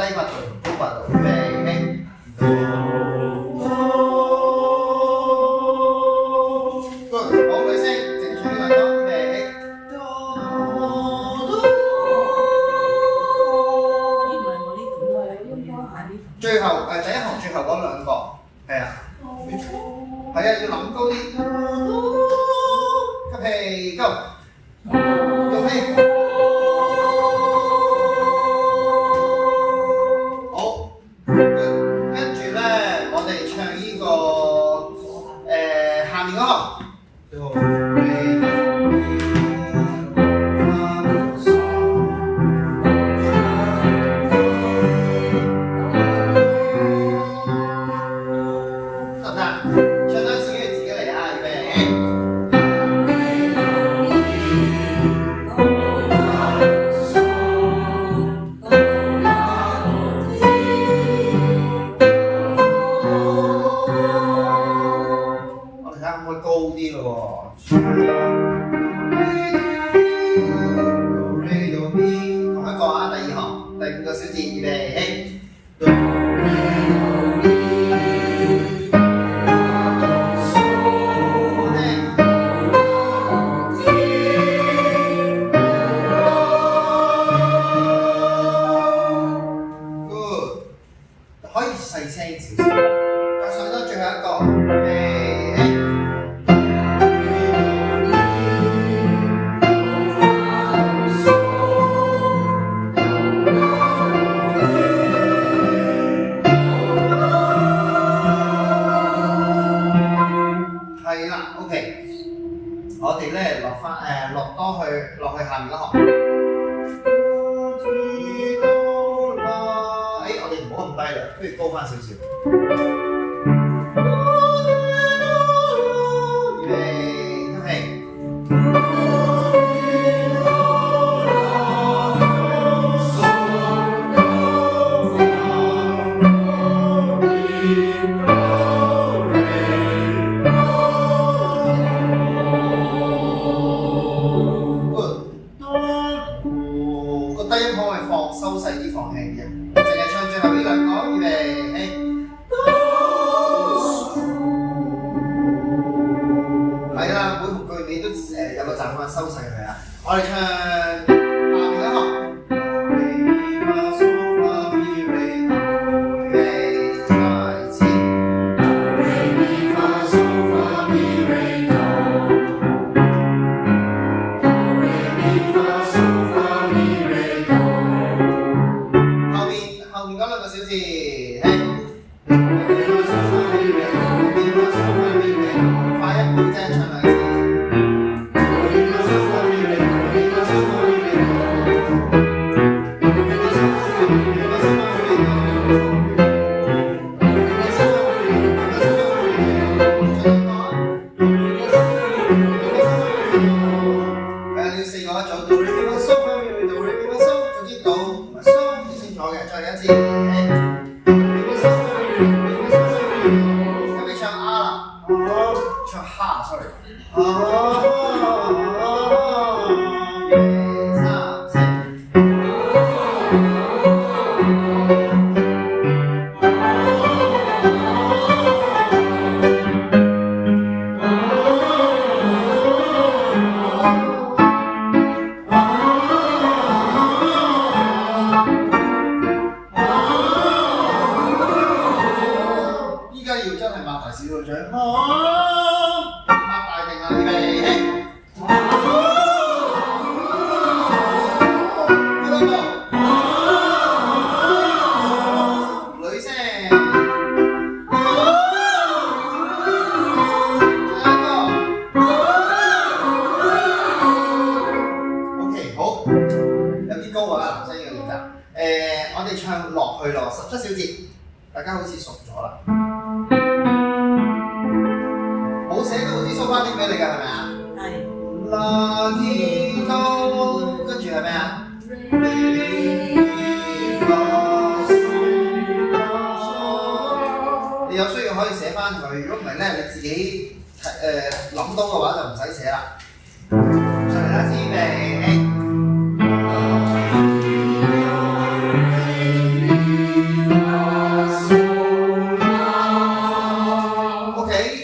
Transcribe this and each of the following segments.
低八度同高八度，預備Good， 好女聲，淨唱呢兩個，預備最後第一行最後嗰兩個，係啊，係啊，要諗高啲，吸氣，Go， 用氣。下面嗰行，最後得唔得？唱多次自己嚟啊！預備。會高啲嘅喎，同一個啊，第二行，第五個小節，預備Good， 可以細聲少少，再上多最後一個，係啦 ，OK， 我哋咧落去下面嗰行。我哋唔好咁低啦，不如高翻少少。預備，吸氣。低音可唔可以收細啲放輕啲啊？淨係唱最後呢兩個，預備係啦，每句尾都有個習慣收細佢啊！我哋唱下面一行。我哋唱落去咯，17小節，大家好似熟咗啦。冇寫到啲蘇花點俾你㗎，係咪啊？係。啦天都，跟住係咩啊？你有需要可以寫翻佢，如果唔係咧，你自己諗到嘅話就唔使寫啦。再嚟一次預備。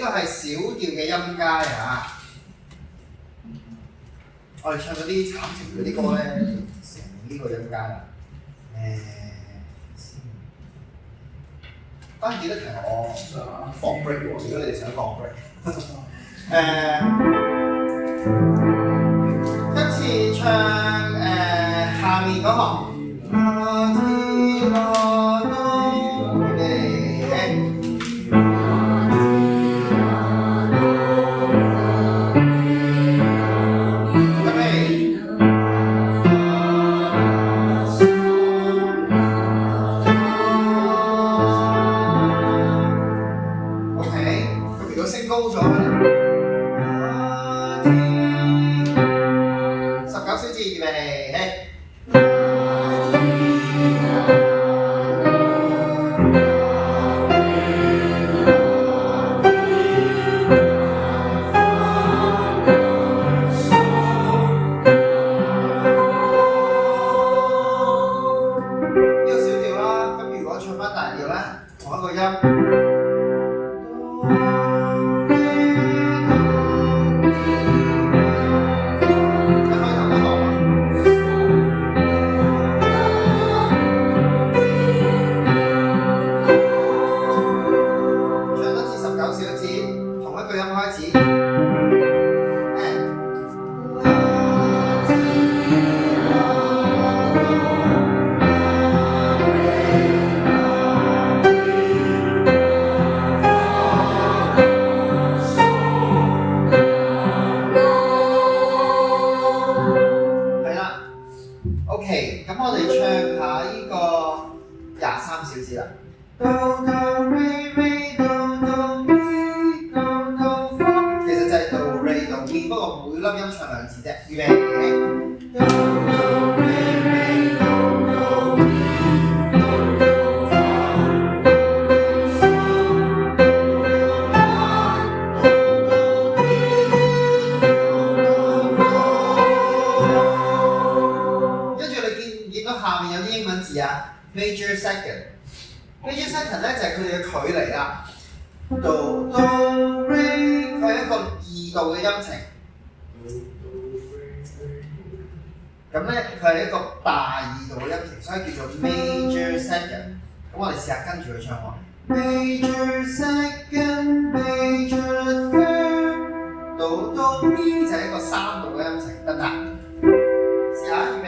個係小調嘅音階啊！我哋唱嗰啲慘情嗰啲歌咧，成呢個音階啦。當然記得提我放 break 喎，如果你哋想放 break。今次唱下面嗰行。Major second 咧就係佢哋嘅距離啦。Do re 佢係一個2度嘅音程，咁咧佢係一個大2度嘅音程，所以叫做 major second。咁我哋試下跟住佢唱喎。Major second major third do mi 就係一個3度嘅音程，得唔得？試下預備。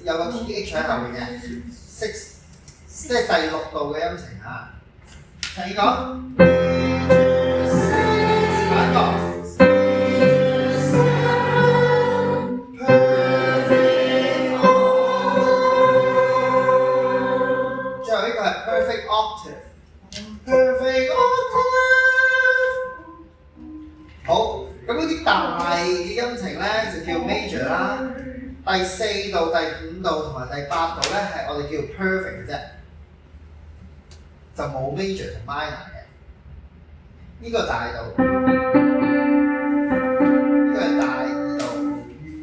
有個 TH 喺後面嘅 6， 即係第6度嘅音程啊！第二個，下一個，最後一個係 perfect octave。好，咁嗰啲大嘅音程咧就叫 major 啦。第4度、第5度同埋第8度咧係我哋叫 perfect 嘅啫，就冇 major 同 minor 嘅。呢個大度，呢個係大2度，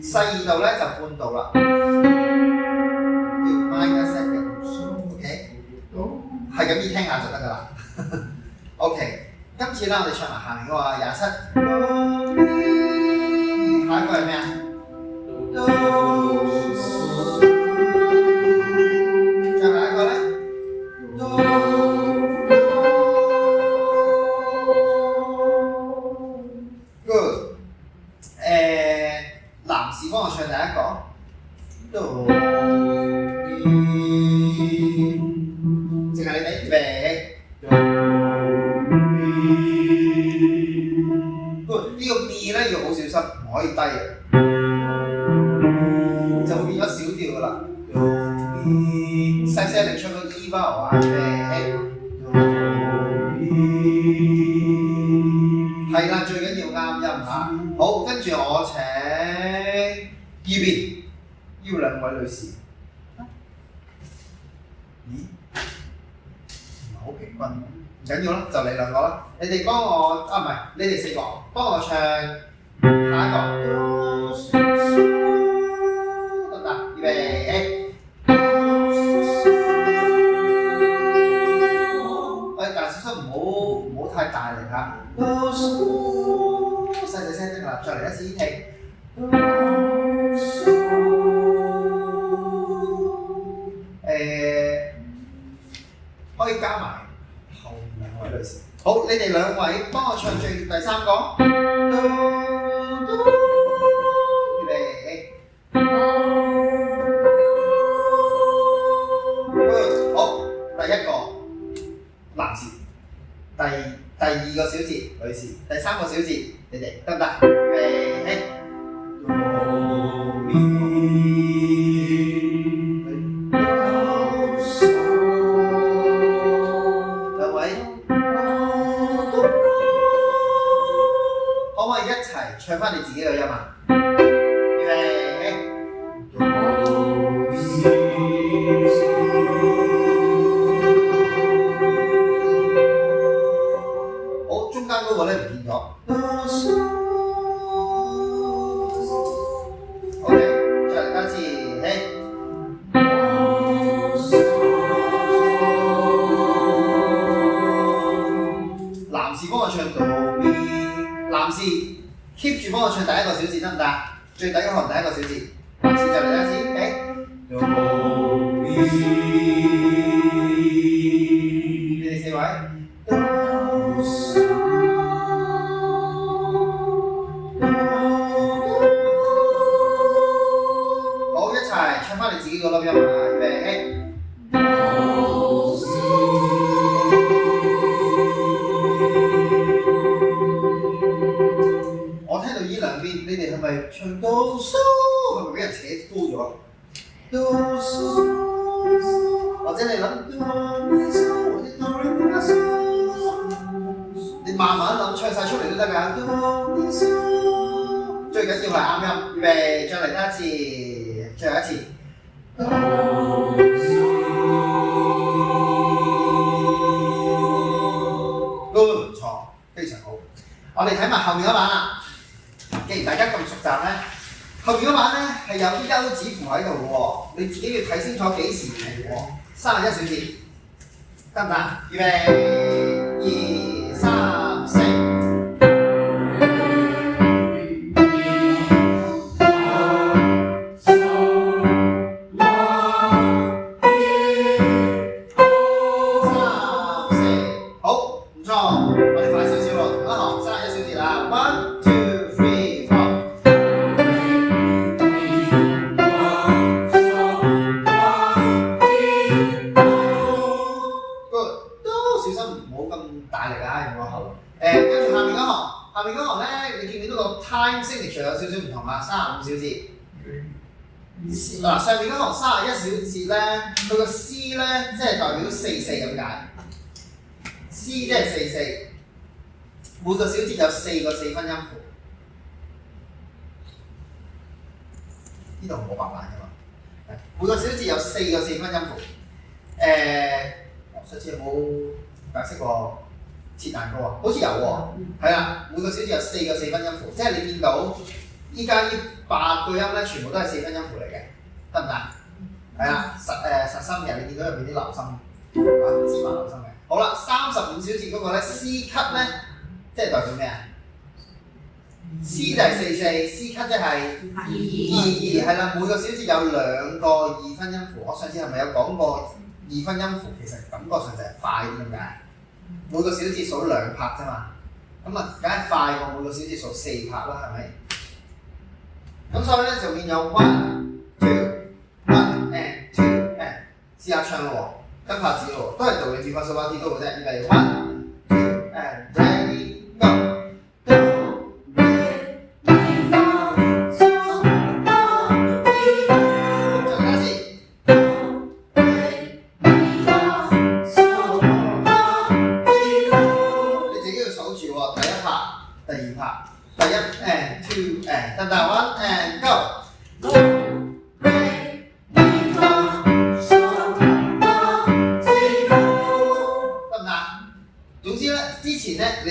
細2度咧就半度啦，叫 minor second。OK， 係咁意聽下就得㗎啦。OK， 今次咧我哋唱埋下面嗰個27。下一個係咩啊？最後一個咧，good。男士幫我唱第一個，淨係你哋預備。good， 呢個 B 咧要好小心，唔可以低嘅。就會變咗小調㗎啦，細聲地唱個 E vowel 啊，係啦，最緊要啱音嚇。好，跟住我請呢邊呢兩位女士。咦？唔係好平均，唔緊要啦，就你兩個啦。你哋幫我啊，唔係你哋四個幫我唱下一個。得唔得？預備。但係小心唔好太大力嚇。細細聲得㗎啦，再嚟一次停。可以加埋後面兩位女士。好，你哋兩位幫我唱最第三個。預備。好，第一個男士，第二個小節女士，第三個小節你哋得唔得？預備。唱翻你自己嘅音啊！預備，好，中間嗰個咧唔見咗。OK， 再嚟多次，男士幫我唱到 B， 男士。keep 住幫我唱第一個小節得唔得？最底嗰行第一個小節，下次就嚟一次，你哋四位，好一齊唱翻你自己個粒音啊！預備。你哋係咪唱到蘇？係咪俾人扯高咗？到蘇，或者你諗到咪蘇，或者到咪蘇，你慢慢諗唱晒出嚟都得㗎。到咪蘇，最緊要係啱音。預備，再嚟多一次，最後一次。到蘇，都唔錯，非常好。我哋睇埋後面嗰版啦。既然大家咁熟習咧，後面嗰版咧係有啲休止符喺度嘅喎，你自己要睇清楚幾時停喎。31小節，得唔得？預備，2、3、4。好，唔錯，我哋快少少咯，同一行31小節啦。1、2。下面嗰行咧，你見唔見到個 time signature 有少少唔同啊？35小節。嗱，上面嗰行31小節咧，佢個 C 咧，即係代表44咁解。C 即係44，每個小節有4個4分音符。呢度冇白板㗎嘛？每個小節有4個4分音符。上次有冇解釋過？切蛋糕啊，好似有喎，係啦，每個小節有4個4分音符，即係你見到依家呢8個音咧，全部都係4分音符嚟嘅，得唔得？係啦，實心嘅，你見到入邊啲流心，芝麻流心嘅。好啦，35小節嗰個咧 C 級咧，即係代表咩啊 ？C 就係44，C 級即係22，係啦，每個小節有2個2分音符。我上次係咪有講過2分音符？其實感覺上就係快啲咁解。每個小節數2拍啫嘛，咁啊，梗係快過每個小節數4拍啦，係咪？咁所以咧就變有 1 2 1 and 2 and， 試下唱咯喎，跟拍子咯喎，都係Do Re Mi Fa So La Ti Do嘅啫，預備 1 2 and ready go。得唔得 ？1 and go。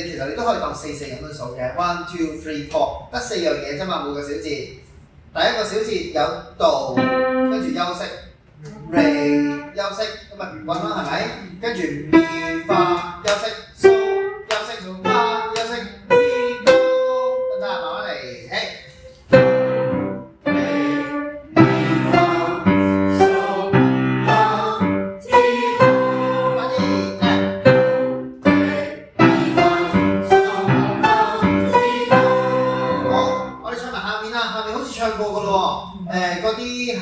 其實你都可以當4咁樣數嘅 ，1 2 3 4，得4樣嘢啫嘛，每個小節。第一個小節有do，跟住休息，re 休息，咁咪平均啦，係咪？跟住咪發休息，so 休息，啦休息，ti do，得唔得？慢慢嚟，嘿。嗰啲係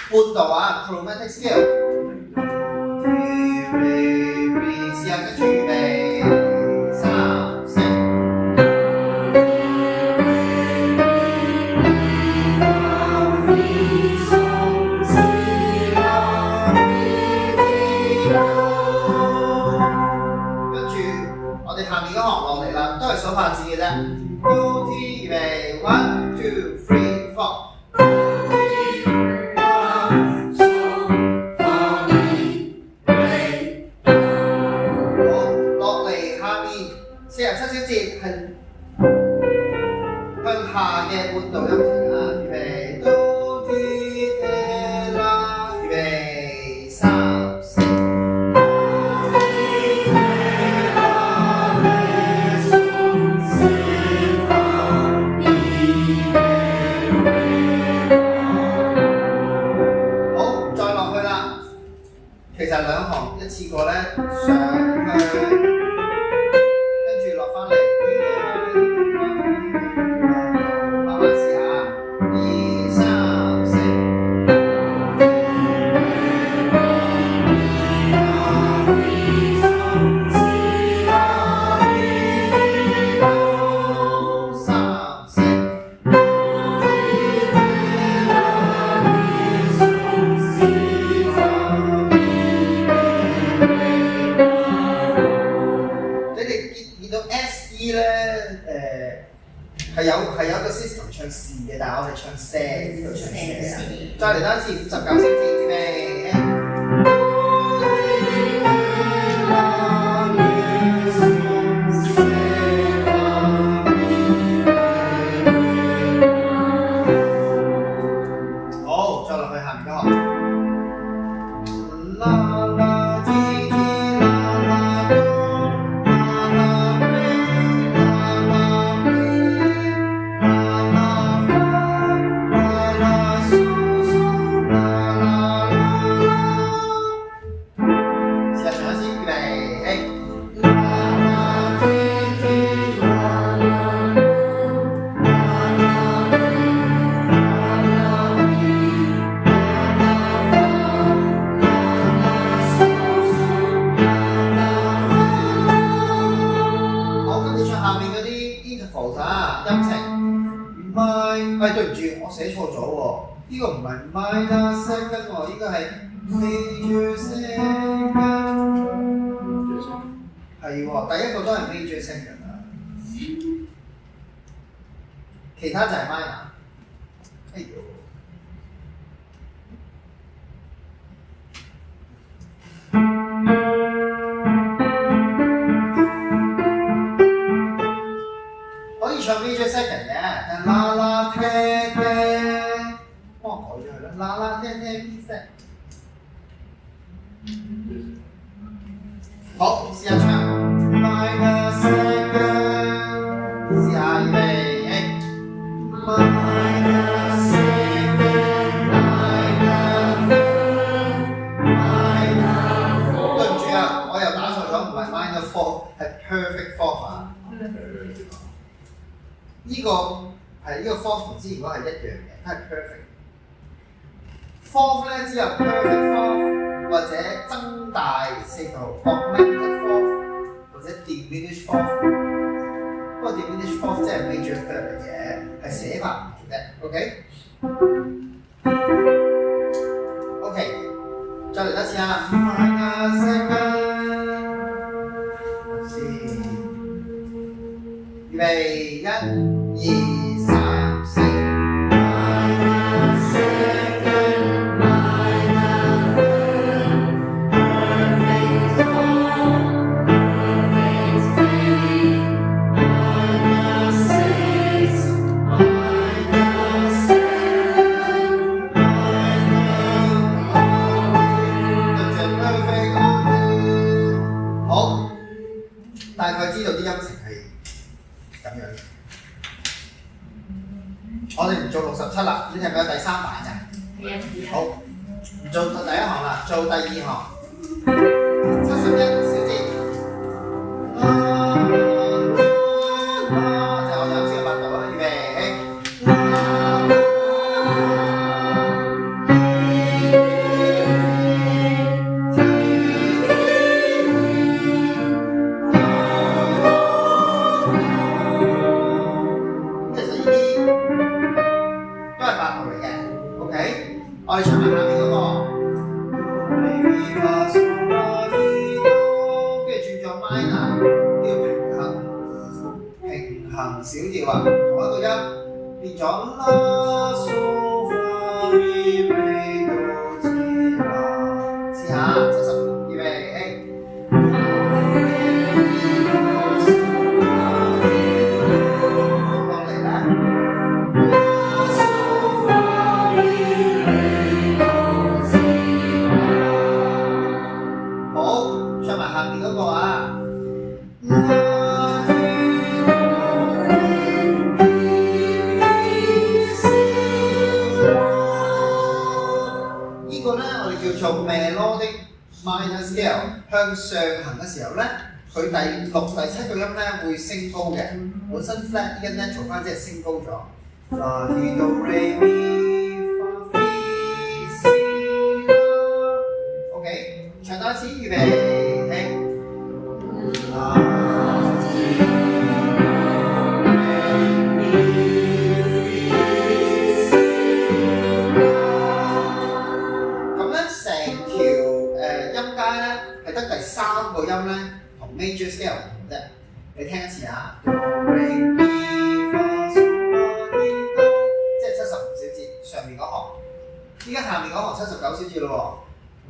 半度啊 ，chromatic scale。試下跟住預備3、4。跟住我哋下面嗰行落嚟啦，都係數拍子嘅啫。Do T 預備 1 2 3 4。47小節係向下嘅半度音程啊，預備 Do Ti Te La， 預備3、4。好，再落去啦。其實兩行一次過咧上去。係有一個 system 唱C嘅，但係我哋唱 C 唱 C。再嚟多一次59小節，預備。好，再落去下面嗰行。對唔住，我寫錯咗喎。呢個唔係 minor second 喎，呢個係 major second。係喎，第一個都係 major second 啊，其他就係 minor。哎呦！可以唱 major second 嘅，但啦啦聽聽，幫我改咗佢啦，啦啦聽聽 B set。好，試下唱 minor second， 試下預備 minor second minor fourth。對唔住啊，我又打錯咗，唔係 minor fourth， 係 perfect fourth 啊。呢個係呢個 fourth 同之前嗰係一樣嘅，都係 perfect。fourth 咧只有 perfect fourth 或者增大四度 augmented fourth 或者 diminished fourth。不過 diminished fourth 即係 major third 嚟嘅，係寫法唔同嘅。OK， 再嚟多次啊。minor second， 預備1。2、3、4。minor second minor third perfect fourth perfect fifth 概知道啲音程係咁樣嘅。我哋唔做67啦，你係咪有第3版㗎？好，唔做第1行啦，做第2行。71小節。就我有先嘅8度啦，預備起。我哋唱埋下面嗰個，跟住轉咗 minor， 叫平衡小調啊，同一個音變咗啦蘇發咪咪哆之啦，試下70，預備起。落嚟啦。唱埋下面嗰個啊，呢個咧我哋叫做 melodic minor scale， 向上行嘅時候咧，佢第6、第7個音咧會升高嘅，本身 flat 音咧做翻即係升高咗。OK， 唱多一次，預備。得第3個音咧，同 major scale 唔同啫。你聽一次啊，即係75小節上面嗰行，依家下面嗰行79小節咯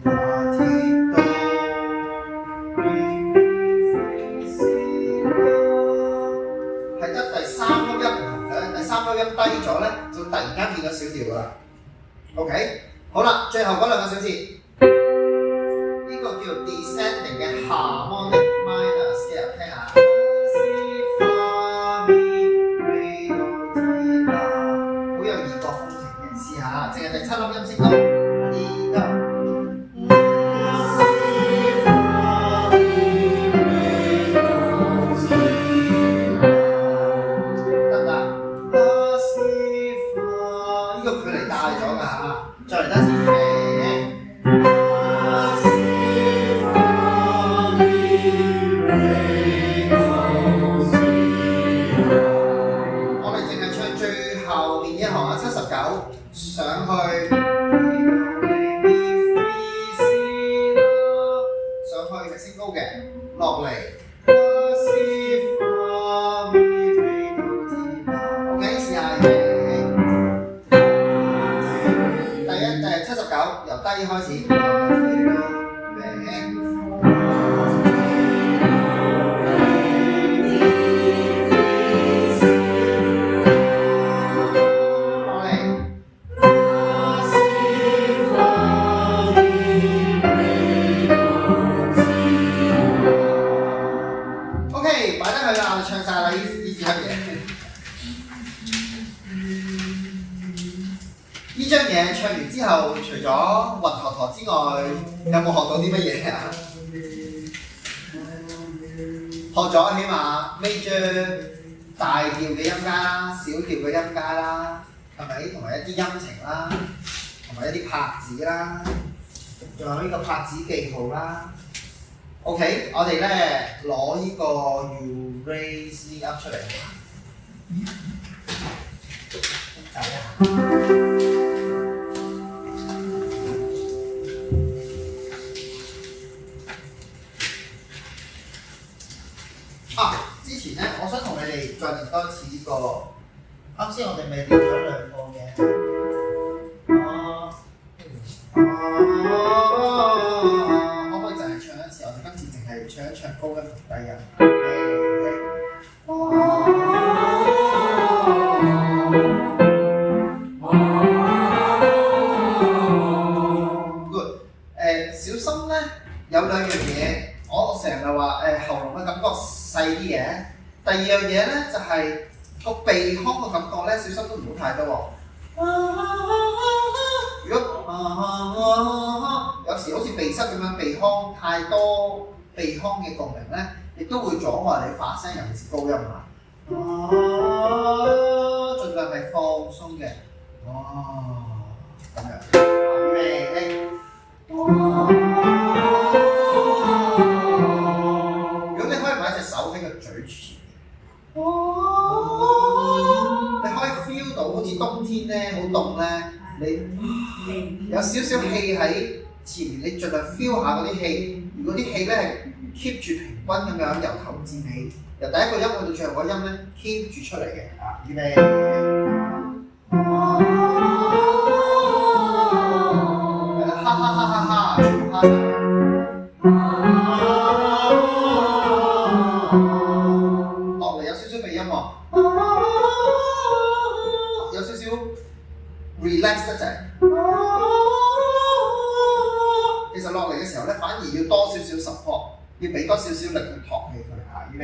喎。係得第3粒音唔同嘅，第3粒音低咗咧，就突然間變咗小調㗎啦。OK， 好啦，最後嗰2個小節。呢個叫 descending 嘅 harmonic minor scale， 聽下。好有異國風情嘅，試下，淨係第7粒音先到。得唔得？呢個距離大咗㗎嚇，再嚟多次。上去，係升高嘅，落嚟。OK， 試下第79，由低開始。呢張嘢唱完之後，除咗暈陀陀之外，有冇學到啲乜嘢啊？學咗起碼 major 大調嘅音階啦，小調嘅音階啦，係咪？同埋一啲音程啦，同埋一啲拍子啦，仲有呢個拍子記號啦。OK， 我哋咧攞呢個 Erase Up 出嚟。之前咧，我想同你哋再練多次呢個。啱先我哋咪練咗2個嘅。可唔可以就係唱一次？我哋今次淨係唱一唱高音同低音。Good。小心咧，有2樣嘢。我我成日話喉嚨嘅感覺細啲嘅。第二樣嘢咧就係、個鼻腔嘅感覺咧，小心都唔好太多喎。如果有時好似鼻塞咁樣，鼻腔太多鼻腔嘅共鳴咧，亦都會阻礙你發聲，尤其是高音啊。盡量係放鬆嘅。咁樣。預備。如果你可以擺隻手喺個嘴前，你可以 feel 到好似冬天咧好凍咧，你有少少氣喺前面，你盡量 feel 下嗰啲氣。如果啲氣咧係 keep 住平均咁樣，由頭至尾，由第一個音去到最後個音咧 keep 住出嚟嘅。預備。係啦，哈哈哈哈哈，全部哈上去。落嚟有少少鼻音喎，有少少 relax 得滯。其實落嚟嘅時候咧，反而要多少少 support， 要俾多少少力去托起佢嚇。預備。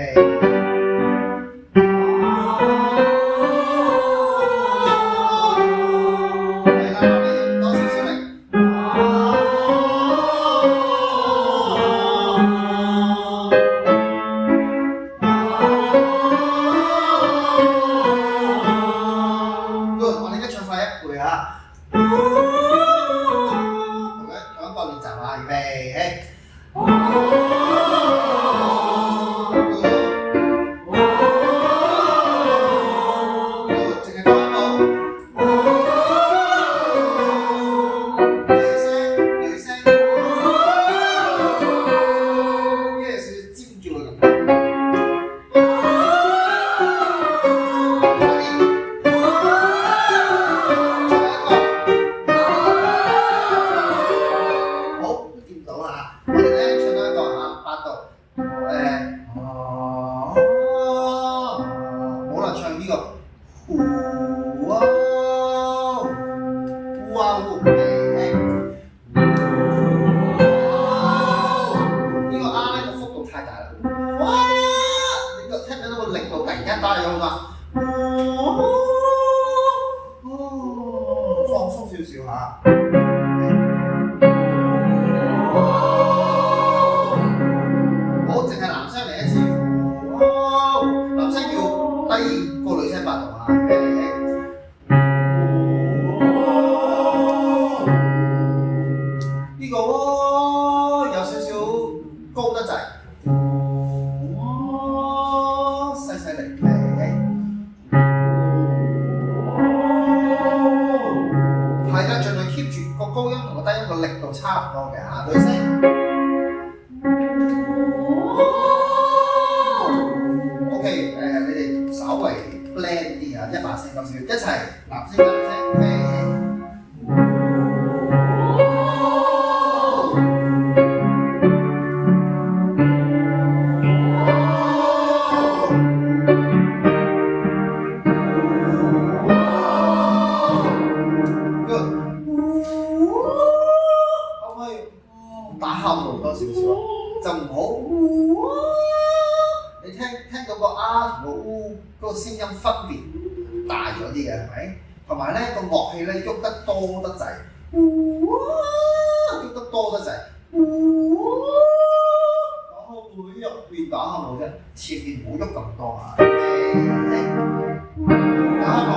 前面唔好喐咁多啊！打後